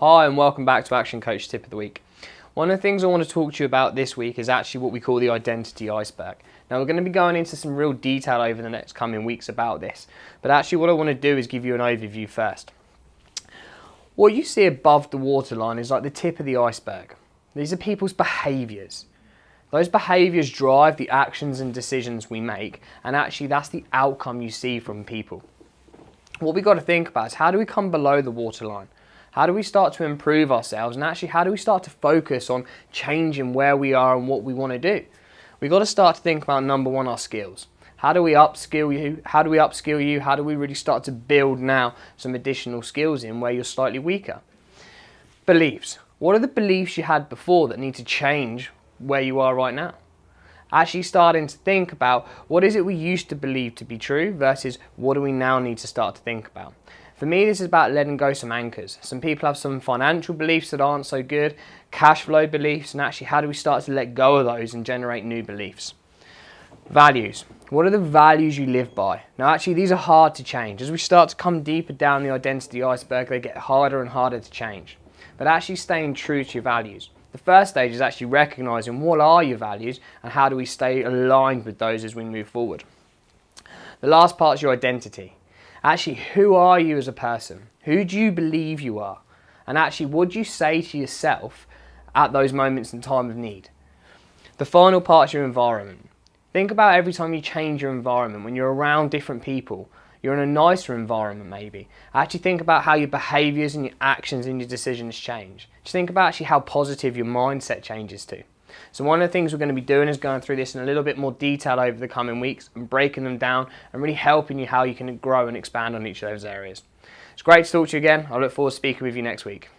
Hi and welcome back to Action Coach Tip of the Week. One of the things I want to talk to you about this week is actually what we call the identity iceberg. Now we're going to be going into some real detail over the next coming weeks about this, but actually what I want to do is give you an overview first. What you see above the waterline is like the tip of the iceberg. These are people's behaviours. Those behaviours drive the actions and decisions we make, and actually that's the outcome you see from people. What we've got to think about is how do we come below the waterline? How do we start to improve ourselves, and actually how do we start to focus on changing where we are and what we want to do? We've got to start to think about, number one, our skills. How do we upskill you? How do we upskill you? How do we really start to build now some additional skills in where you're slightly weaker? Beliefs. What are the beliefs you had before that need to change where you are right now? Actually starting to think about what is it we used to believe to be true versus what do we now need to start to think about. For me, this is about letting go some anchors. Some people have some financial beliefs that aren't so good, cash flow beliefs, and actually how do we start to let go of those and generate new beliefs? Values. What are the values you live by? Now actually these are hard to change. As we start to come deeper down the identity iceberg, they get harder and harder to change. But actually staying true to your values. The first stage is actually recognising what are your values and how do we stay aligned with those as we move forward. The last part is your identity. Actually, who are you as a person? Who do you believe you are? And actually, what do you say to yourself at those moments in time of need? The final part is your environment. Think about every time you change your environment, when you're around different people, you're in a nicer environment maybe. Actually think about how your behaviours and your actions and your decisions change. Just think about actually how positive your mindset changes to. So one of the things we're going to be doing is going through this in a little bit more detail over the coming weeks and breaking them down and really helping you how you can grow and expand on each of those areas. It's great to talk to you again. I look forward to speaking with you next week.